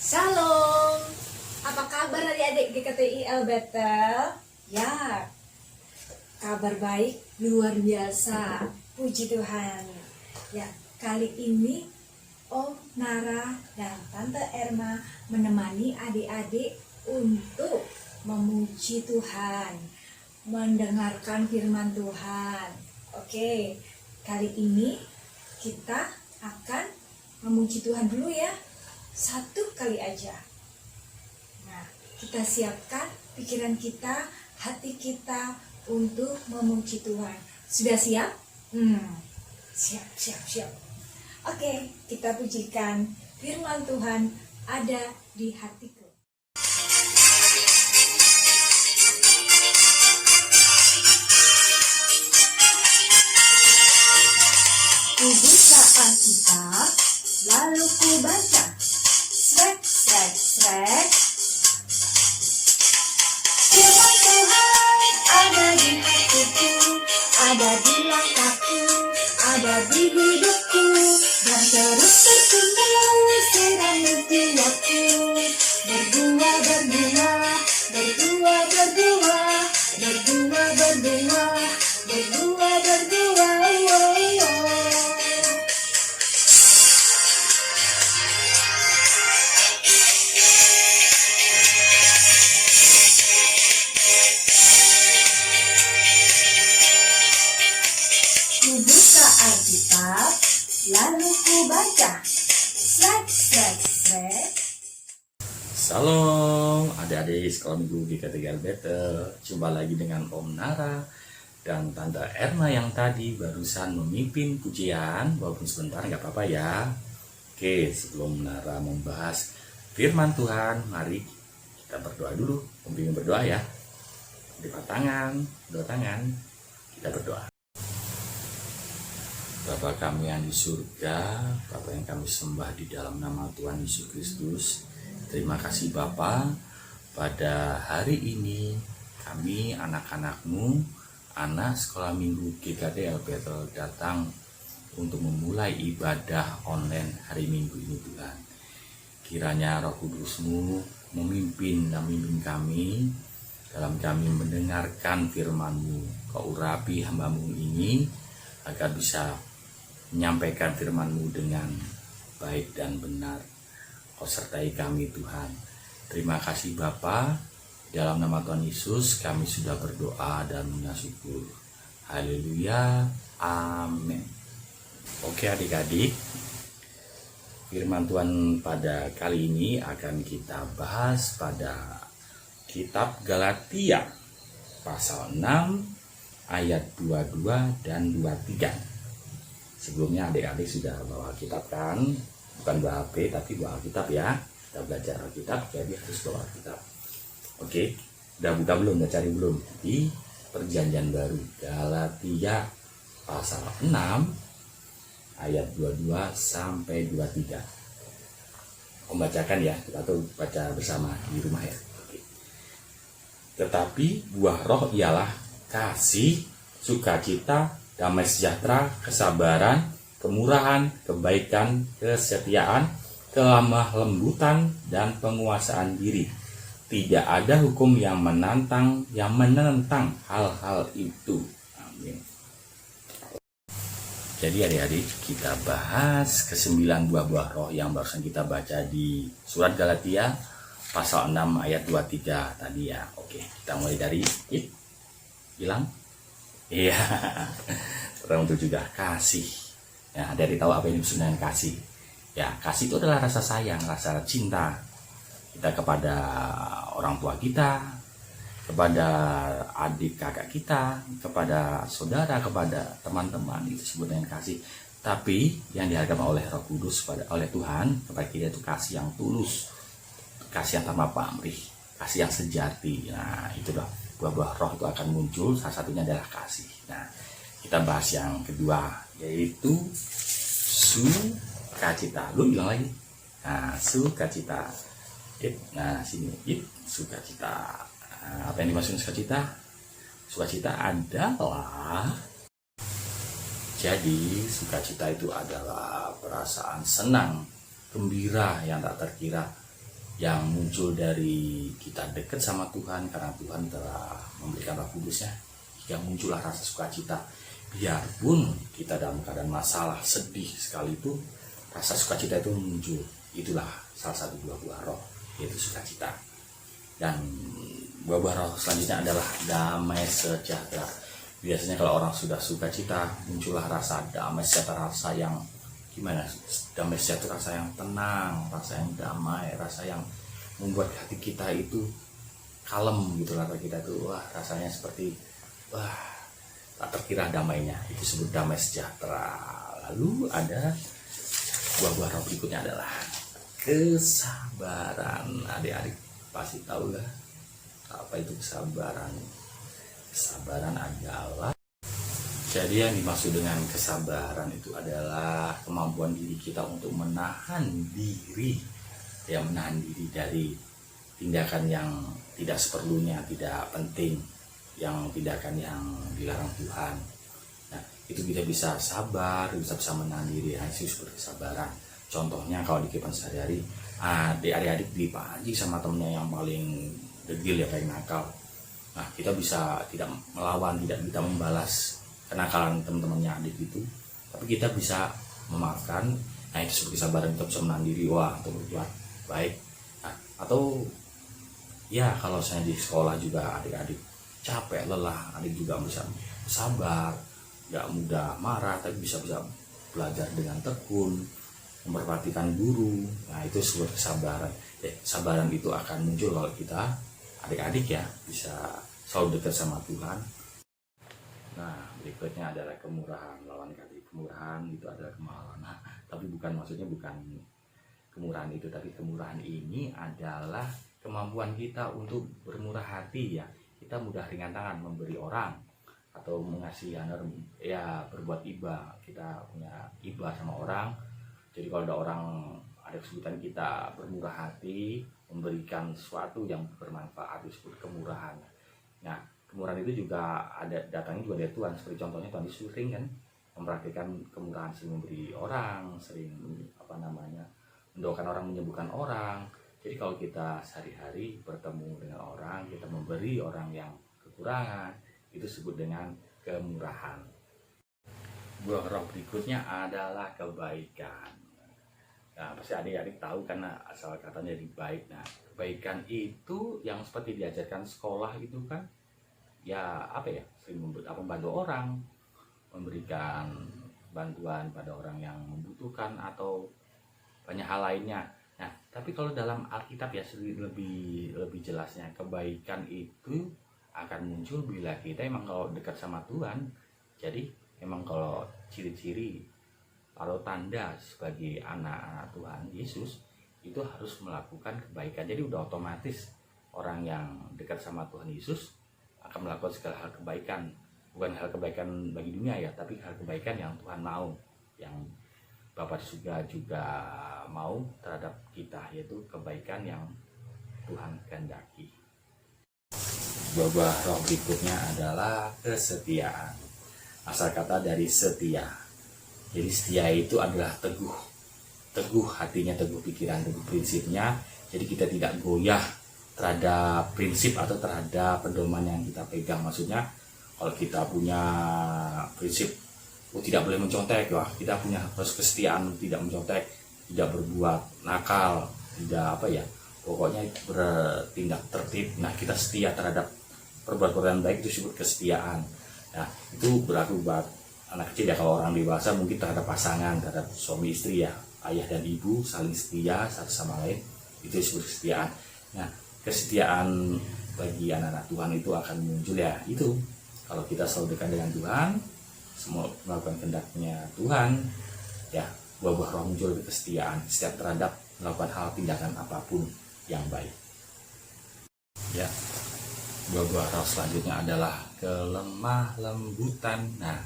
Shalom, apa kabar adik-adik GKTI Betel? Ya, kabar baik luar biasa, puji Tuhan. Ya, kali ini Om Nara dan Tante Erma menemani adik-adik untuk memuji Tuhan, mendengarkan firman Tuhan. Oke, kali ini kita akan memuji Tuhan dulu ya. Satu kali aja. Nah, kita siapkan pikiran kita, hati kita untuk memuji Tuhan. Sudah siap? Siap. Oke, kita pujikan firman Tuhan ada di hatiku. Ku buka Alkitab, lalu ku baca. Srek. Firman Tuhan ada di hatiku, ada di langkahku, ada di hidupku, dan terus bertumbuh sirami jiwaku. Ku buka Alkitab, lalu ku baca. Srek. Salam adik-adik sekolah minggu GKTI Betel. Jumpa lagi dengan Om Nara dan Tante Erna yang tadi barusan memimpin pujian. Walaupun sebentar nggak apa-apa ya. Oke, sebelum Nara membahas firman Tuhan, mari kita berdoa dulu. Om ingin berdoa ya. Lipat tangan, dua tangan, kita berdoa. Bapa kami yang di surga, Bapa yang kami sembah di dalam nama Tuhan Yesus Kristus. Terima kasih Bapa, pada hari ini kami anak-anak-Mu, anak sekolah minggu GKTI Betel datang untuk memulai ibadah online hari Minggu ini Tuhan. Kiranya Roh Kudus-Mu memimpin dan memimpin kami dalam kami mendengarkan firman-Mu. Kau urapi hamba-Mu ini agar bisa menyampaikan firman-Mu dengan baik dan benar. Kau sertai kami Tuhan. Terima kasih Bapa. Dalam nama Tuhan Yesus kami sudah berdoa dan mensyukur. Haleluya. Amin. Oke adik-adik, firman Tuhan pada kali ini akan kita bahas pada kitab Galatia pasal 6 ayat 22 dan 23. Sebelumnya adik-adik sudah bawa kitab kan? Bukan bawa HP tapi bawa Alkitab ya. Kita belajar Alkitab jadi harus bawa Alkitab. Oke, udah buka belum? Udah cari belum? Di Perjanjian Baru Galatia pasal 6 ayat 22 sampai 23. Membacakan ya, kita tuh baca bersama di rumah ya. Oke. Tetapi buah roh ialah kasih, sukacita, damai sejahtera, kesabaran, kemurahan, kebaikan, kesetiaan, kelemah lembutan, dan penguasaan diri. Tidak ada hukum yang menentang hal-hal itu. Amin. Jadi adik-adik, kita bahas ke-9 buah roh yang barusan kita baca di surat Galatia pasal 6 ayat 23 tadi ya. Oke, kita mulai dari hilang. Iya. Orang itu juga kasih. Ya, dari tahu apa yang dimaksud dengan kasih. Ya, kasih itu adalah rasa sayang, rasa cinta kita kepada orang tua kita, kepada adik kakak kita, kepada saudara, kepada teman-teman, itu disebut dengan kasih. Tapi yang diharapkan oleh Roh Kudus oleh Tuhan kepada kita itu kasih yang tulus, kasih yang tanpa pamrih, kasih yang sejati. Nah, itulah buah-buah roh itu akan muncul, salah satunya adalah kasih. Nah, kita bahas yang kedua, yaitu sukacita. Lu bilang lagi. Nah, sukacita. Nah, sini. Sukacita. Nah, apa yang dimaksud sukacita? Sukacita adalah, jadi sukacita itu adalah perasaan senang, gembira yang tak terkira yang muncul dari kita dekat sama Tuhan karena Tuhan telah memberikan Roh Kudusnya, yang muncullah rasa sukacita. Biarpun kita dalam keadaan masalah, sedih sekali itu, rasa sukacita itu muncul. Itulah salah satu buah-buah roh, yaitu sukacita. Dan buah-buah roh selanjutnya adalah damai sejahtera. Biasanya kalau orang sudah sukacita, muncullah rasa damai sejahtera, rasa yang gimana? Damai sejahtera, rasa yang tenang, rasa yang damai, rasa yang membuat hati kita itu kalem gitu lah. Kita tuh rasanya seperti tak terkira damainya. Itu disebut damai sejahtera. Lalu ada buah-buah roh berikutnya adalah kesabaran. Adik-adik pasti tahu lah apa itu kesabaran. Kesabaran adalah, jadi yang dimaksud dengan kesabaran itu adalah kemampuan diri kita untuk menahan diri, ya, menahan diri dari tindakan yang tidak seperlunya, tidak penting, yang tindakan yang dilarang Tuhan. Nah, itu kita bisa sabar, bisa menahan diri. Itu seperti kesabaran. Contohnya kalau di kehidupan sehari-hari, adik-adik dipaji sama temennya yang paling degil, ya, paling nakal. Nah, kita bisa tidak melawan, tidak kita membalas kenakalan teman-temannya adik itu, tapi kita bisa memaafkan. Nah, itu seperti kesabaran, kita bisa menahan diri, untuk berbuat baik. Nah, atau ya kalau saya di sekolah juga adik-adik capek, lelah, adik juga bisa sabar, nggak mudah marah, tapi bisa belajar dengan tekun, memperhatikan guru. Nah, itu sebuah kesabaran. Kesabaran itu akan muncul kalau kita adik-adik ya bisa selalu dekat sama Tuhan. Nah, berikutnya adalah kemurahan. Lawan kata kemurahan itu adalah kemahalan. Nah, tapi maksudnya bukan kemurahan itu, tapi kemurahan ini adalah kemampuan kita untuk bermurah hati, ya. Kita mudah ringan tangan memberi orang atau mengasihi, ya, berbuat iba. Kita punya iba sama orang. Jadi kalau ada orang, ada kesulitan, kita bermurah hati, memberikan sesuatu yang bermanfaat, disebut kemurahan. Nah, kemurahan itu juga datangnya juga dari Tuhan. Seperti contohnya Tuhan Yesus sering kan mempraktikkan kemurahan, sering memberi orang, sering mendoakan orang, menyembuhkan orang. Jadi kalau kita sehari-hari bertemu dengan orang, kita memberi orang yang kekurangan, itu disebut dengan kemurahan. Buah roh berikutnya adalah kebaikan. Nah, pasti adik-adik tahu karena asal katanya dari baik. Nah, kebaikan itu yang seperti diajarkan sekolah itu kan, ya, sering membantu orang, memberikan bantuan pada orang yang membutuhkan atau banyak hal lainnya. Nah, tapi kalau dalam Alkitab ya lebih jelasnya, kebaikan itu akan muncul bila kita emang kalau dekat sama Tuhan. Jadi emang kalau ciri-ciri atau tanda sebagai anak-anak Tuhan Yesus itu harus melakukan kebaikan. Jadi udah otomatis orang yang dekat sama Tuhan Yesus akan melakukan segala hal kebaikan. Bukan hal kebaikan bagi dunia ya, tapi hal kebaikan yang Tuhan mau, yang Bapa juga mau terhadap kita, yaitu kebaikan yang Tuhan kehendaki. Buah roh berikutnya adalah kesetiaan. Asal kata dari setia. Jadi setia itu adalah teguh hatinya, teguh pikiran, teguh prinsipnya. Jadi kita tidak goyah terhadap prinsip atau terhadap pedoman yang kita pegang. Maksudnya kalau kita punya prinsip tidak boleh mencontek, kita punya harus kesetiaan, tidak mencontek, tidak berbuat nakal, tidak pokoknya bertindak tertib. Nah, kita setia terhadap perbuatan baik, itu disebut kesetiaan. Nah, itu berlaku buat anak kecil ya. Kalau orang dewasa mungkin terhadap pasangan, terhadap suami istri ya, ayah dan ibu saling setia satu sama lain, itu disebut kesetiaan. Nah, kesetiaan bagi anak-anak Tuhan itu akan muncul ya, itu kalau kita selalu dekat dengan Tuhan, semua melakukan kehendaknya Tuhan, ya, buah-buah roh muncul kesetiaan setiap terhadap melakukan hal tindakan apapun yang baik. Ya, buah-buah roh selanjutnya adalah kelemah lembutan. Nah,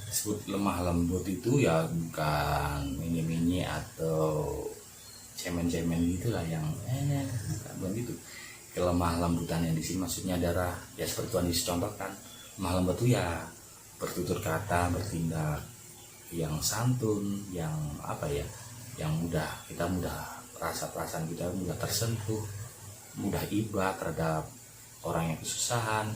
disebut lemah lembut itu ya bukan mini-mini atau cemen-cemen gitulah yang bukan gitu. Kelemah lembutan yang di sini maksudnya adalah ya seperti Tuhan Yesus contohkan, lemah lembut itu ya bertutur kata, bertindak yang santun, yang yang mudah, kita mudah perasaan kita mudah tersentuh, mudah iba terhadap orang yang kesusahan,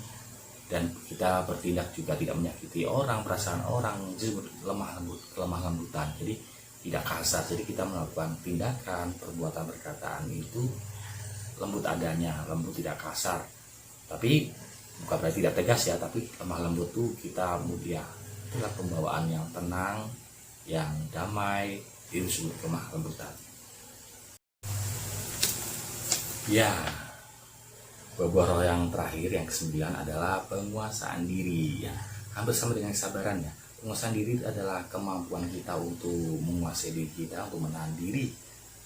dan kita bertindak juga tidak menyakiti orang, perasaan orang, jadi lemah lembutan, jadi tidak kasar. Jadi kita melakukan tindakan, perbuatan, perkataan itu lembut adanya, lembut tidak kasar. Tapi bukan berarti tidak tegas ya, tapi lemah lembut tuh kita mulia. Itulah pembawaan yang tenang, yang damai, itu disebut lemah lembutan. Ya, buah roh yang terakhir, yang ke-9 adalah penguasaan diri. Ya, hampir sama dengan kesabaran ya. Penguasaan diri adalah kemampuan kita untuk menguasai diri kita, untuk menahan diri,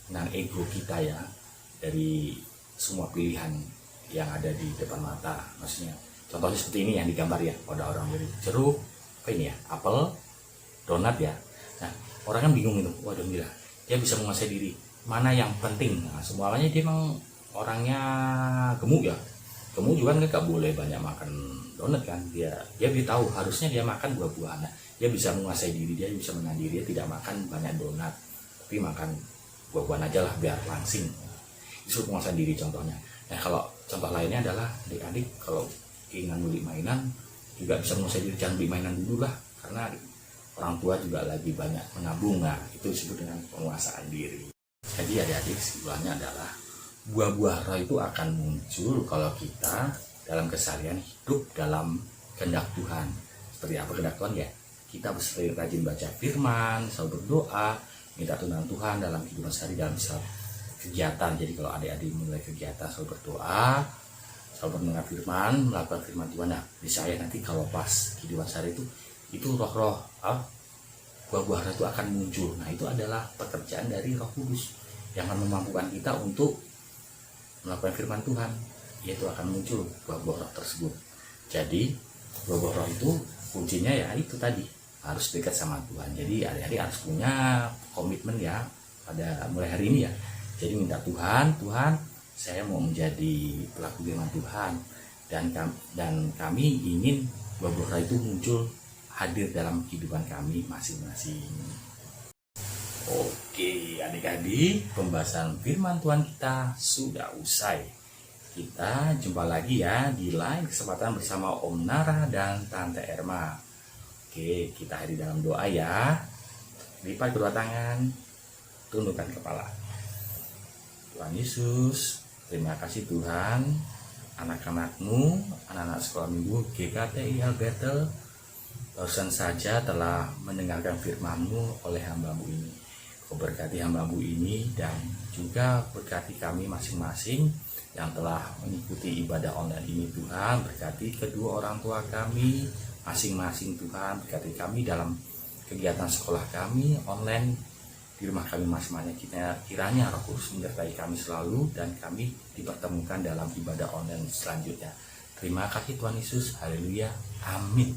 menahan ego kita ya, dari semua pilihan yang ada di depan mata. Maksudnya, contohnya seperti ini yang digambar ya, pada orang beri jeruk, apa ini ya, apel, donat ya. Nah, orang kan bingung itu, waduh gila, dia bisa menguasai diri, mana yang penting. Nah, semuanya dia memang orangnya gemuk ya, gemuk juga kan gak boleh banyak makan donat kan. Dia tahu harusnya dia makan buah-buahan. Nah, dia bisa menguasai diri, dia bisa menahan diri, dia tidak makan banyak donat, tapi makan buah-buahan aja lah biar langsing. Itu penguasaan diri contohnya. Nah, kalau contoh lainnya adalah adik-adik kalau ingin beli mainan juga bisa menguasai diri, jangan beli mainan dulu lah, karena orang tua juga lagi banyak menabung. Nah, itu disebut dengan penguasaan diri. Jadi adik-adik, kesimpulannya adalah buah-buah roh itu akan muncul kalau kita dalam keseharian hidup dalam kehendak Tuhan. Seperti apa kehendak Tuhan ya? Kita sering rajin baca firman, selalu berdoa, minta tuntunan Tuhan dalam kehidupan sehari, dalam kegiatan. Jadi kalau adik-adik mulai kegiatan selalu berdoa, selalu mendengar firman, melakukan firman Tuhan, nah bisa ya nanti kalau pas kehidupan sehari itu roh-roh, buah-buah roh itu akan muncul. Nah, itu adalah pekerjaan dari Roh Kudus yang akan memampukan kita untuk melakukan firman Tuhan, yaitu akan muncul buah-buah roh tersebut. Jadi buah-buah roh itu kuncinya ya itu tadi, harus dekat sama Tuhan. Jadi adik-adik harus punya komitmen ya pada mulai hari ini ya. Jadi minta Tuhan, saya mau menjadi pelaku firman Tuhan, dan kami ingin buah-buah roh itu muncul, hadir dalam kehidupan kami masing-masing. Oke adik-adik, pembahasan firman Tuhan kita sudah usai. Kita jumpa lagi ya di lain kesempatan bersama Om Nara dan Tante Erma. Oke, kita hadir dalam doa ya. Lipat kedua tangan, tundukkan kepala. Tuhan Yesus, terima kasih Tuhan, anak-anakmu, anak-anak sekolah minggu GKTI Albetel barusan saja telah mendengarkan firman-Mu oleh hamba-Mu ini. Kau berkati hamba-Mu ini dan juga berkati kami masing-masing yang telah mengikuti ibadah online ini Tuhan. Berkati kedua orang tua kami masing-masing Tuhan. Berkati kami dalam kegiatan sekolah kami online di rumah kami masing-masing. Kiranya Roh Kudus menyertai kami selalu dan kami dipertemukan dalam ibadah online selanjutnya. Terima kasih Tuhan Yesus. Haleluya. Amin.